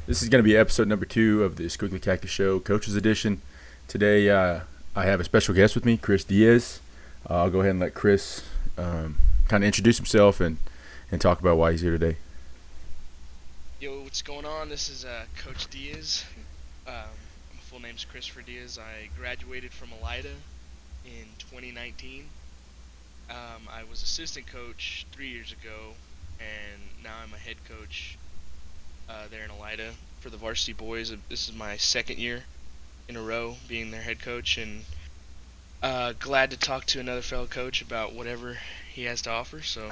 This is going to be episode number 2 of the Squiggly Cactus Show, Coach's Edition. Today, I have a special guest with me, Cris Diaz. I'll go ahead and let Cris kind of introduce himself and talk about why he's here today. Yo, what's going on? This is Coach Diaz. My full name's Christopher Diaz. I graduated from Elida in 2019. I was assistant coach 3 years ago, and now I'm a head coach there in Elida for the varsity boys. This is my second year in a row being their head coach, and glad to talk to another fellow coach about whatever he has to offer. So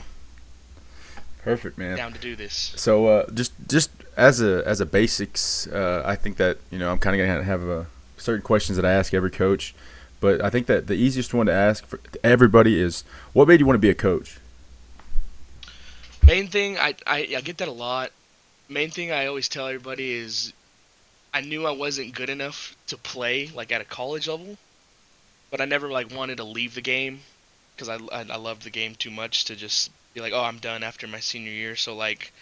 Perfect, man. down to do this. So just as a basics, I think that I'm kind of gonna have certain questions that I ask every coach, but I think that the easiest one to ask for everybody is, what made you want to be a coach? Main thing, I get that a lot. Main thing I always tell everybody is I knew I wasn't good enough to play like at a college level, but I never like wanted to leave the game because I loved the game too much to just be like, oh, I'm done after my senior year. So like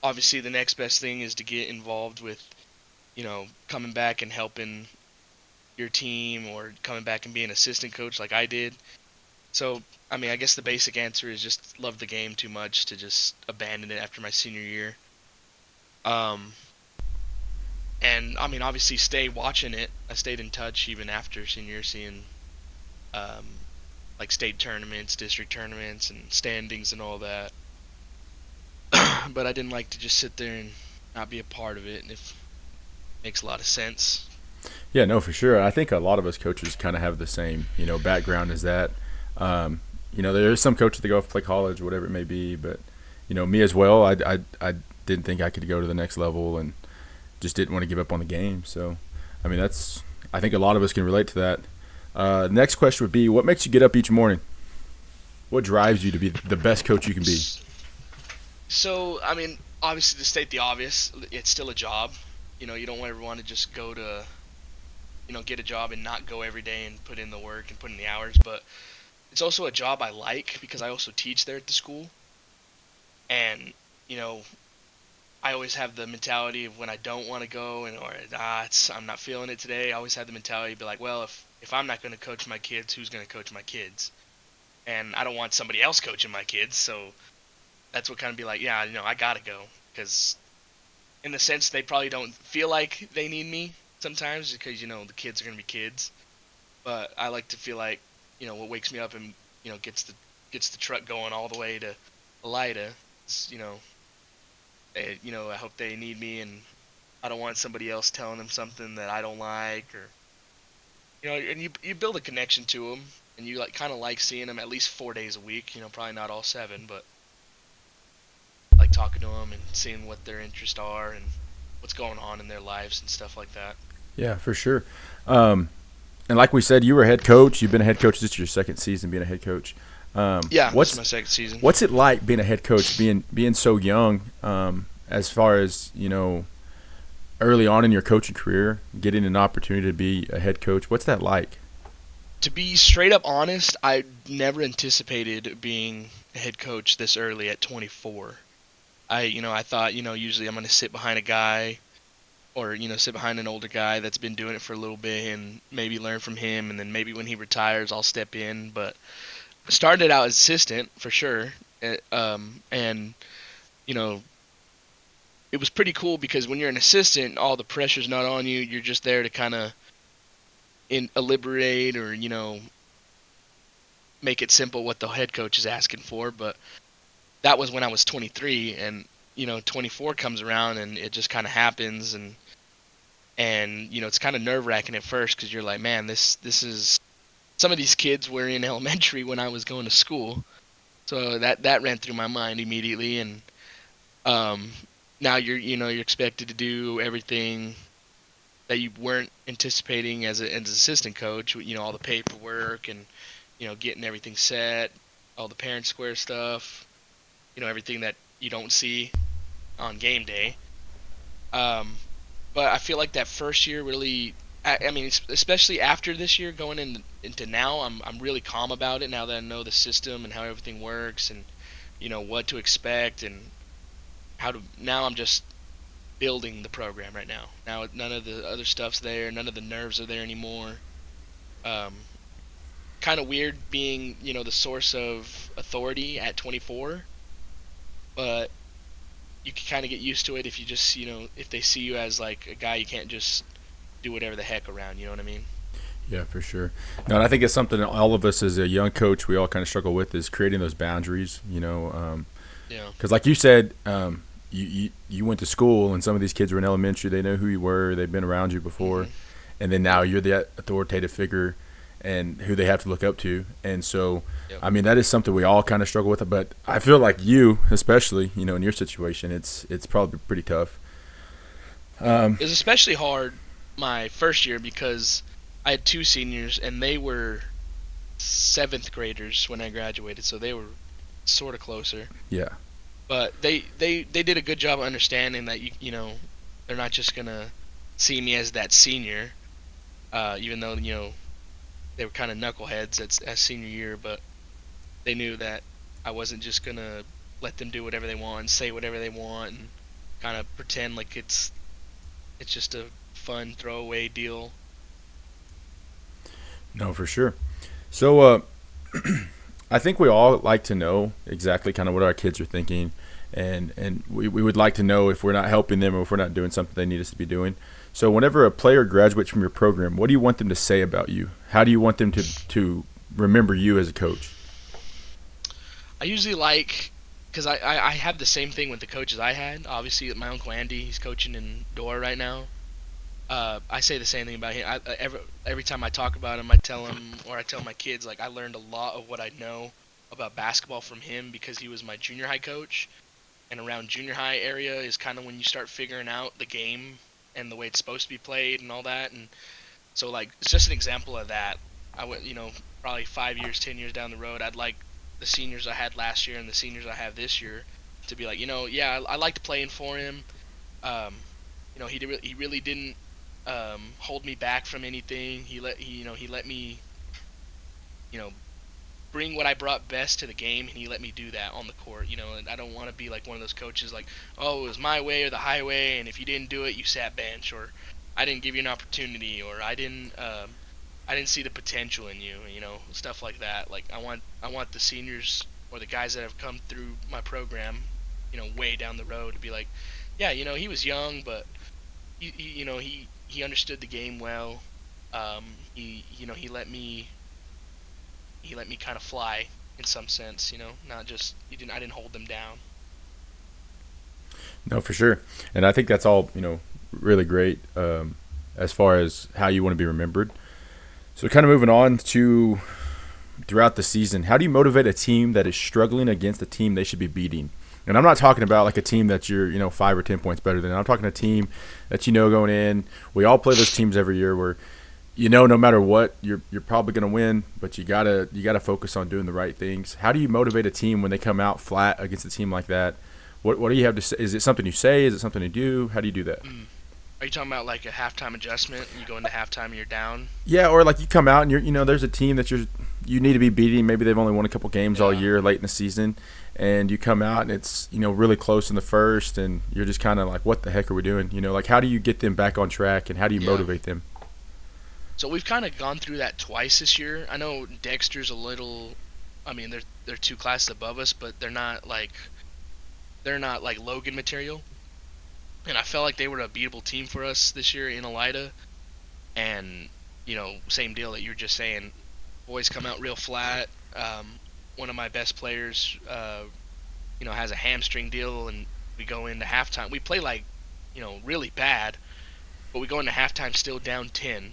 obviously the next best thing is to get involved with coming back and helping your team or coming back and being assistant coach like I did. So I mean, I guess the basic answer is just love the game too much to just abandon it after my senior year. Um, and I mean, obviously, stay watching it. I stayed in touch even after senior year, seeing um, like state tournaments, district tournaments, and standings and all that. But I didn't like to just sit there and not be a part of it, and if it makes a lot of sense. Yeah, no, for sure. I think a lot of us coaches kind of have the same background as that. There's some coaches that go off to play college, whatever it may be, but me as well. I didn't think I could go to the next level and just didn't want to give up on the game. So, I mean, I think a lot of us can relate to that. Next question would be, what makes you get up each morning? What drives you to be the best coach you can be? So, I mean, obviously, to state the obvious, it's still a job. You don't ever want to just go to, get a job and not go every day and put in the work and put in the hours. But it's also a job I like because I also teach there at the school. And, you know, I always have the mentality of when I don't want to go I'm not feeling it today. I always have the mentality to be like, well, if I'm not going to coach my kids, who's going to coach my kids? And I don't want somebody else coaching my kids, so that's what kind of be like, yeah, I gotta go, because in the sense they probably don't feel like they need me sometimes because the kids are going to be kids, but I like to feel like what wakes me up and gets the truck going all the way to Elida is, I hope they need me, and I don't want somebody else telling them something that I don't like, or and you build a connection to them, and you like kind of like seeing them at least 4 days a week. Probably not all 7, but like talking to them and seeing what their interests are and what's going on in their lives and stuff like that. Yeah, for sure. And like we said, you were a head coach. You've been a head coach. This is your second season being a head coach. Yeah, this is my second season. What's it like being a head coach, being so young, as far as early on in your coaching career, getting an opportunity to be a head coach? What's that like? To be straight up honest, I never anticipated being a head coach this early at 24. I thought, usually I'm going to sit behind a guy or, sit behind an older guy that's been doing it for a little bit and maybe learn from him. And then maybe when he retires, I'll step in. But I started out as assistant for sure. And, you know, it was pretty cool because when you're an assistant, all the pressure's not on you. You're just there to kind of liberate or, make it simple what the head coach is asking for. But that was when I was 23, and 24 comes around and it just kind of happens, and it's kind of nerve-wracking at first because you're like, man, this is some of these kids were in elementary when I was going to school, so that ran through my mind immediately. And um, now you're expected to do everything that you weren't anticipating as an assistant coach. All the paperwork and getting everything set, all the parent square stuff, everything that you don't see on game day. Um, but I feel like that first year really, I mean, especially after this year going into now, I'm really calm about it now that I know the system and how everything works and what to expect and how to. Now I'm just building the program right now. Now none of the other stuff's there, none of the nerves are there anymore. Um, Kind of weird being, the source of authority at 24, but you can kind of get used to it if you just, if they see you as like a guy you can't just do whatever the heck around, you know what I mean? Yeah, for sure. No, and I think it's something that all of us as a young coach we all kind of struggle with is creating those boundaries. Yeah. Because like you said, you went to school and some of these kids were in elementary. They know who you were. They've been around you before, Mhm. and then now Yep. you're the authoritative figure and who they have to look up to. And so, Yep. I mean, that is something we all kind of struggle with. But I feel like you, especially, in your situation, it's probably pretty tough. It was especially hard my first year because I had two seniors and they were seventh graders when I graduated, so they were sort of closer. Yeah. But they did a good job of understanding that they're not just gonna see me as that senior, even though they were kind of knuckleheads at senior year, but they knew that I wasn't just gonna let them do whatever they want and say whatever they want and kind of pretend like it's just a fun throwaway deal. No, for sure. So, I think we all like to know exactly kind of what our kids are thinking, and we would like to know if we're not helping them or if we're not doing something they need us to be doing. So, whenever a player graduates from your program, what do you want them to say about you? How do you want them to remember you as a coach? I usually like because I have the same thing with the coaches I had. Obviously, my uncle Andy, he's coaching in Dora right now. I say the same thing about him. Every time I talk about him, I tell him or I tell my kids like I learned a lot of what I know about basketball from him because he was my junior high coach. And around junior high area is kind of when you start figuring out the game and the way it's supposed to be played and all that. And so like it's just an example of that. I would probably 5 years, 10 years down the road, I'd like the seniors I had last year and the seniors I have this year to be like, yeah, I liked playing for him. Um, he really didn't hold me back from anything. He let me you know bring what I brought best to the game, and he let me do that on the court. And I don't want to be like one of those coaches like, oh, it was my way or the highway, and if you didn't do it, you sat bench, or I didn't give you an opportunity, or I didn't see the potential in you. Stuff like that. Like I want the seniors or the guys that have come through my program, way down the road to be like, yeah, he was young, but he understood the game well. He let me kind of fly in some sense, not just I didn't hold them down. No, for sure. And I think that's all really great as far as how you want to be remembered. So, kind of moving on to throughout the season, how do you motivate a team that is struggling against a team they should be beating? And I'm not talking about like a team that you're 5 or 10 points better than. I'm talking a team that going in. We all play those teams every year where no matter what you're probably going to win, but you gotta focus on doing the right things. How do you motivate a team when they come out flat against a team like that? What do you have to say? Is it something you say? Is it something you do? How do you do that? Mm. Are you talking about like a halftime adjustment? You go into halftime and you're down. Yeah, or like you come out and there's a team that you need to be beating. Maybe they've only won a couple games all Yeah. year late in the season, and you come out and it's really close in the first, and you're just kind of like, what the heck are we doing? Like how do you get them back on track, and how do you Yeah. motivate them? So we've kind of gone through that twice this year. I know Dexter's a little. I mean, they're two classes above us, but they're not like Logan material. And I felt like they were a beatable team for us this year in Elida. And same deal that you were just saying. Boys come out real flat. One of my best players, has a hamstring deal, and we go into halftime. We play like, really bad, but we go into halftime still down 10,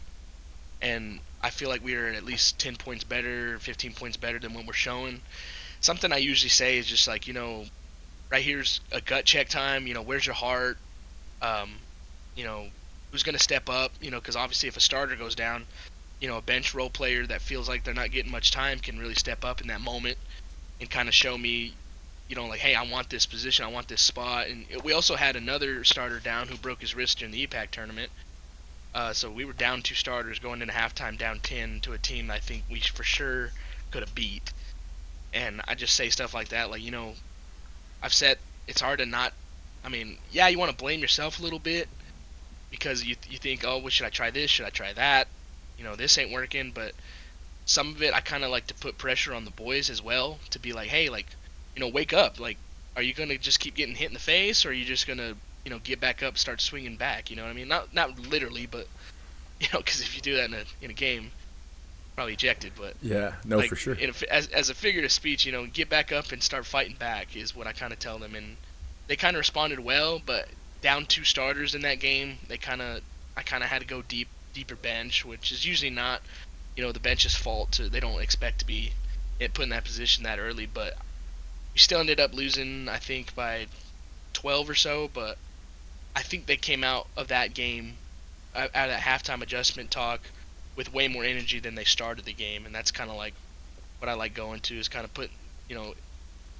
and I feel like we are at least 10 points better, 15 points better than what we're showing. Something I usually say is just like, right here's a gut check time. Where's your heart? Um, you know, who's going to step up? Because obviously if a starter goes down, a bench role player that feels like they're not getting much time can really step up in that moment and kind of show me, like, hey, I want this position, I want this spot. And we also had another starter down who broke his wrist during the EPAC tournament. So we were down two starters going into halftime, down 10 to a team I think we for sure could have beat. And I just say stuff like that, like, I've said it's hard to not I mean, yeah, you want to blame yourself a little bit because you think, oh, well, should I try this? Should I try that? This ain't working. But some of it, I kind of like to put pressure on the boys as well to be like, hey, like, wake up. Like, are you gonna just keep getting hit in the face, or are you just gonna, get back up, start swinging back? You know what I mean? Not literally, but because if you do that in a game, probably ejected. But Yeah, no, like for sure. as a figure of speech, get back up and start fighting back is what I kind of tell them, and they kind of responded well. But down two starters in that game, I kind of had to go deeper bench, which is usually not the bench's fault. They don't expect to be put in that position that early, but we still ended up losing, I think, by 12 or so. But I think they came out of that game out of that halftime adjustment talk with way more energy than they started the game, and that's kind of like what I like going to is kind of you know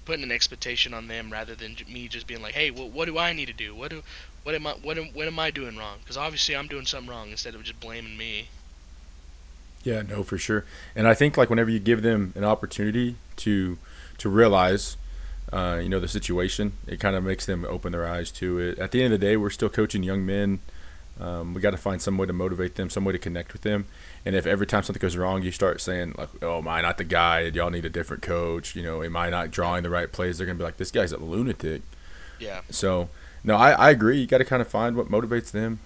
putting an expectation on them rather than me just being like, hey, well, what do I need to do? What am I doing wrong? Because obviously I'm doing something wrong instead of just blaming me. Yeah, no, for sure. And I think like whenever you give them an opportunity to realize, the situation, it kind of makes them open their eyes to it. At the end of the day, we're still coaching young men. We got to find some way to motivate them, some way to connect with them. And if every time something goes wrong, you start saying like, "Oh, am I not the guy? Y'all need a different coach. Am I not drawing the right plays?" They're gonna be like, "This guy's a lunatic." Yeah. So, no, I agree. You got to kind of find what motivates them.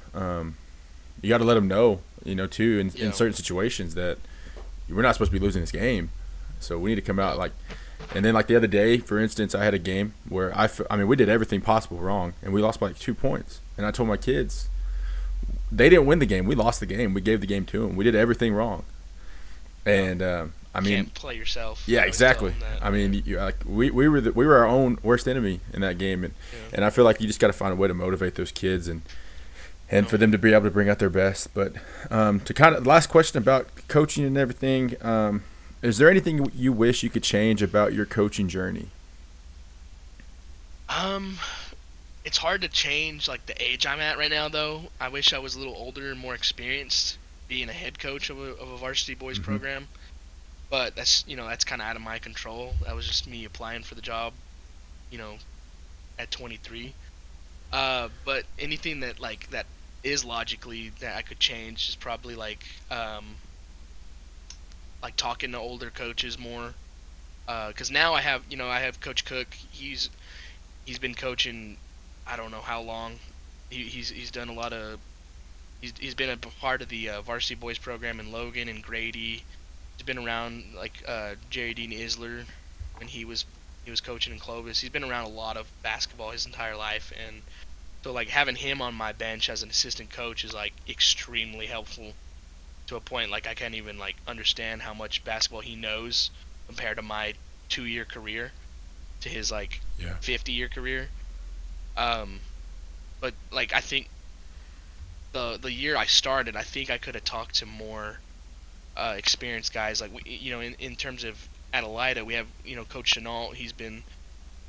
You got to let them know, too, in Yeah. certain situations that we're not supposed to be losing this game. So we need to come out like, and then like the other day, for instance, I had a game where I mean, we did everything possible wrong and we lost by like 2 points. And I told my kids, they didn't win the game. We lost the game. We gave the game to them. We did everything wrong. And I mean, Can't play yourself. yeah, exactly. I mean, we were our own worst enemy in that game, and I feel like you just got to find a way to motivate those kids and for them to be able to bring out their best. But to kind of last question about coaching and everything, is there anything you wish you could change about your coaching journey? Um, it's hard to change like the age I'm at right now, though. I wish I was a little older and more experienced being a head coach of a varsity boys Mm-hmm. program. But that's kind of out of my control. That was just me applying for the job, you know, at 23. But anything that is logically that I could change is probably like talking to older coaches more. Because now I have Coach Cook. He's been coaching, I don't know how long. He's done a lot of. He's been a part of the varsity boys program in Logan and Grady. He's been around like Jerry Dean Isler when he was coaching in Clovis. He's been around a lot of basketball his entire life, and so like having him on my bench as an assistant coach is like extremely helpful to a point like I can't even like understand how much basketball he knows compared to my 2-year career to his like Yeah. 50-year career. Um, but like I think the year I started, I think I could have talked to more experienced guys. Like in terms of at Elida, we have Coach Chenault. He's been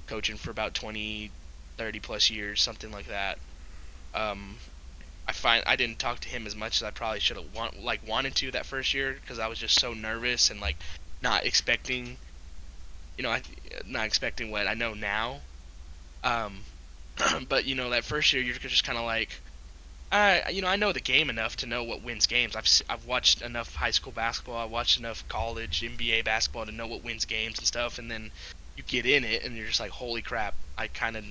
coaching for about 20, 30 plus years, something like that. Um, I find I didn't talk to him as much as I probably should have wanted to that first year because I was just so nervous and like not expecting, not expecting what I know now. Um, but that first year you're just kind of like, I know the game enough to know what wins games. I've watched enough high school basketball. I watched enough college NBA basketball to know what wins games and stuff. And then you get in it, and you're just like, holy crap! I kind of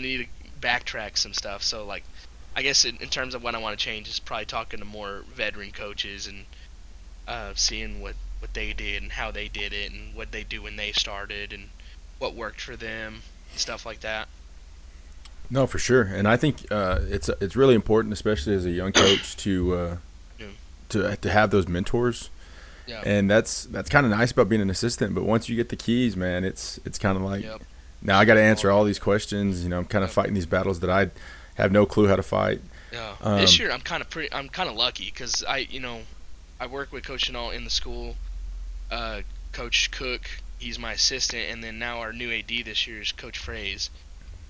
need to backtrack some stuff. So like, I guess in terms of what I want to change is probably talking to more veteran coaches and seeing what they did and how they did it and what they do when they started and what worked for them, stuff like that. No, for sure, and I think it's really important, especially as a young coach, Yeah. to have those mentors. Yeah. And that's kind of nice about being an assistant. But once you get the keys, man, it's kind of like Yep. now I got to answer all these questions. I'm kind of Yep. fighting these battles that I have no clue how to fight. Yeah. This Um, year I'm kind of lucky because I work with Coach Chenault in the school. Uh, Coach Cook, he's my assistant, and then now our new AD this year is Coach Fraze.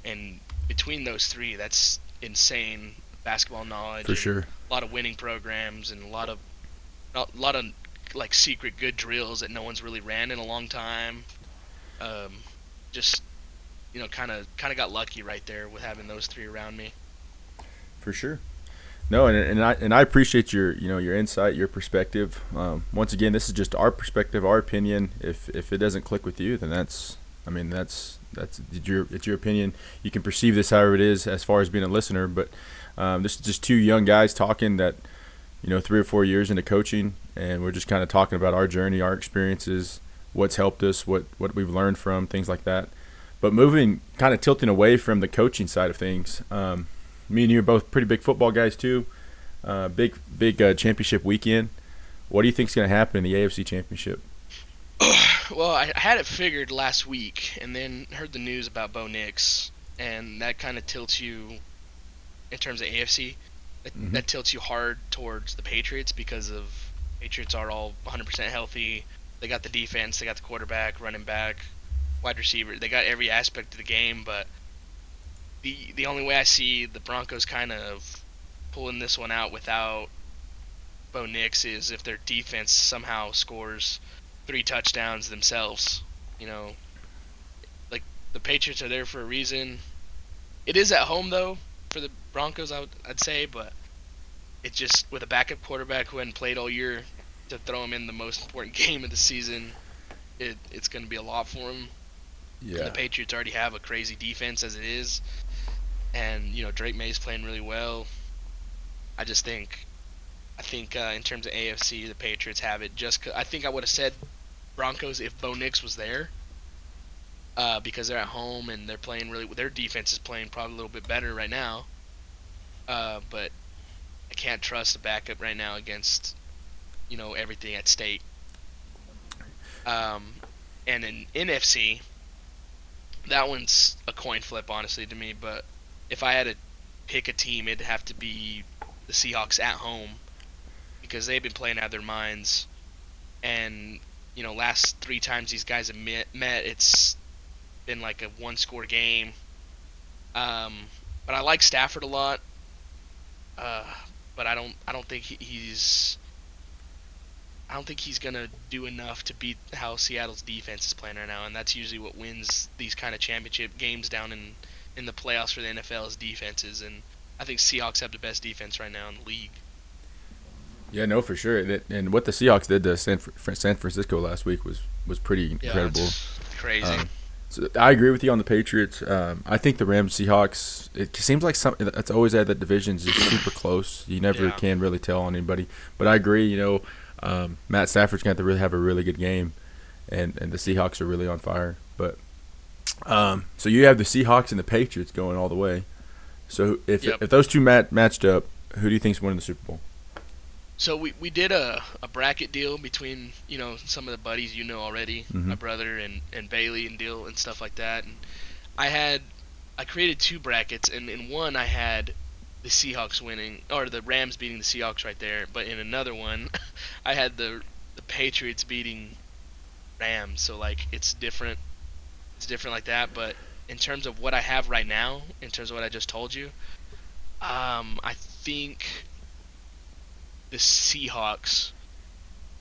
And between those three, that's insane basketball knowledge for and sure. a lot of winning programs and a lot of like secret good drills that no one's really ran in a long time. Um, just kind of got lucky right there with having those three around me. For sure. No, and I appreciate your insight, your perspective. Once again, this is just our perspective, our opinion. If it doesn't click with you, then that's it's your opinion. You can perceive this however it is as far as being a listener. But this is just two young guys talking that 3 or 4 years into coaching, and we're just kind of talking about our journey, our experiences, what's helped us, what we've learned from things like that. But moving, kind of tilting away from the coaching side of things. Me and you are both pretty big football guys too. Big championship weekend. What do you think is going to happen in the AFC Championship? Well, I had it figured last week, and then heard the news about Bo Nix, and that kind of tilts you in terms of AFC. That tilts you hard towards the Patriots because of Patriots are all 100% healthy. They got the defense, they got the quarterback, running back, wide receiver. They got every aspect of the game, but the only way I see the Broncos kind of pulling this one out without Bo Nix is if their defense somehow scores 3 touchdowns themselves. You know, like the Patriots are there for a reason. It is at home though for the Broncos, I'd say, but it's just with a backup quarterback who hadn't played all year to throw him in the most important game of the season. It's going to be a lot for him. Yeah. And the Patriots already have a crazy defense as it is, and Drake May's playing really well. I just think, in terms of AFC, the Patriots have it. I think I would have said Broncos if Bo Nix was there, because they're at home and they're playing really. Their defense is playing probably a little bit better right now. But I can't trust the backup right now against everything at stake. And in NFC, that one's a coin flip, honestly, to me. But if I had to pick a team, it'd have to be the Seahawks at home because they've been playing out of their minds. And last 3 times these guys have met, it's been like a one-score game. But I like Stafford a lot. But I don't think he's gonna do enough to beat how Seattle's defense is playing right now, and that's usually what wins these kind of championship games down in the playoffs for the NFL is defenses, and I think Seahawks have the best defense right now in the league. Yeah, no, for sure. And what the Seahawks did to San Francisco last week was pretty incredible. It's crazy. So I agree with you on the Patriots. I think the Rams Seahawks. It seems like something that's always at that division's just super close. You never can really tell on anybody. But I agree. Matt Stafford's going to really have a really good game, and the Seahawks are really on fire. But so you have the Seahawks and the Patriots going all the way. So if those two matched up, who do you think's winning the Super Bowl? So we did a bracket deal between some of the buddies already, my brother and Bailey and deal and stuff like that. And I created 2 brackets, and in one I had the Seahawks winning or the Rams beating the Seahawks right there, but in another one I had the Patriots beating Rams. So like it's different like that. But in terms of what I have right now, in terms of what I just told you, I think the Seahawks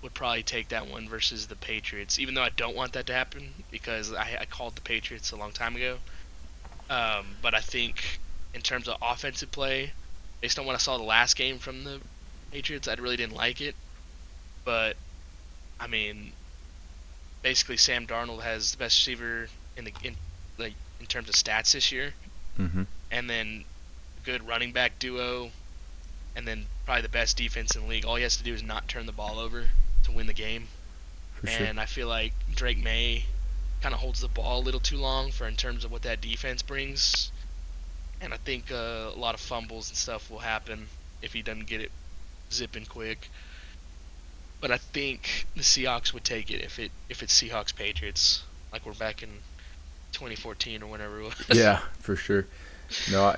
would probably take that one versus the Patriots, even though I don't want that to happen because I called the Patriots a long time ago. But I think in terms of offensive play, based on what I saw the last game from the Patriots, I really didn't like it. But I mean, basically Sam Darnold has the best receiver in terms of stats this year, and then a good running back duo, and then probably the best defense in the league. All he has to do is not turn the ball over to win the game. And I feel like Drake May kind of holds the ball a little too long in terms of what that defense brings. And I think a lot of fumbles and stuff will happen if he doesn't get it zipping quick. But I think the Seahawks would take it if it's Seahawks Patriots, like we're back in 2014 or whenever it was. Yeah, for sure. No,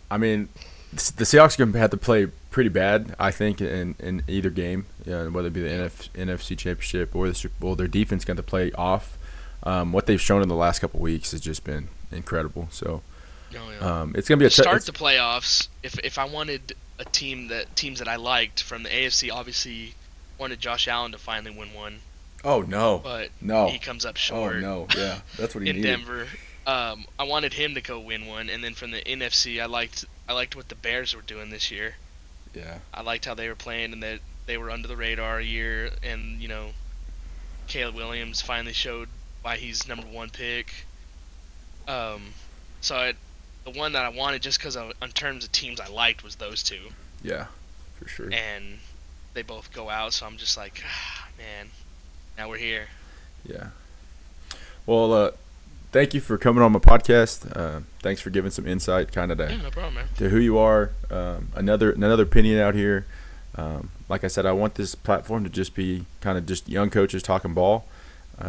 I mean, the Seahawks are going to have to play pretty bad, I think, in either game, whether it be the NFC Championship or the Super Bowl. Their defense going to play off. What they've shown in the last couple of weeks has just been incredible. So it's going to be start the playoffs. If I wanted teams that I liked from the AFC, obviously wanted Josh Allen to finally win one. Oh no! But no, he comes up short. Oh no! Yeah, that's what he in needed. Denver. I wanted him to go win one, and then from the NFC, I liked what the Bears were doing this year. Yeah. I liked how they were playing, and that they were under the radar a year, and Caleb Williams finally showed why he's number one pick. Um, so the one that I wanted just because in terms of teams I liked was those two, Yeah. For sure. and they both go out, so I'm just like, man, now we're here. Yeah. Well, thank you for coming on my podcast. Thanks for giving some insight, kind of Yeah, no problem, man. to who you are. Another opinion out here. Like I said, I want this platform to just be kind of just young coaches talking ball,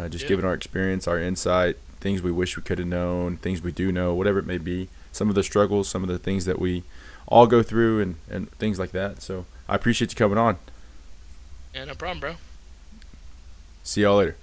just Yeah. giving our experience, our insight, things we wish we could have known, things we do know, whatever it may be. Some of the struggles, some of the things that we all go through, and things like that. So I appreciate you coming on. Yeah, no problem, bro. See y'all later.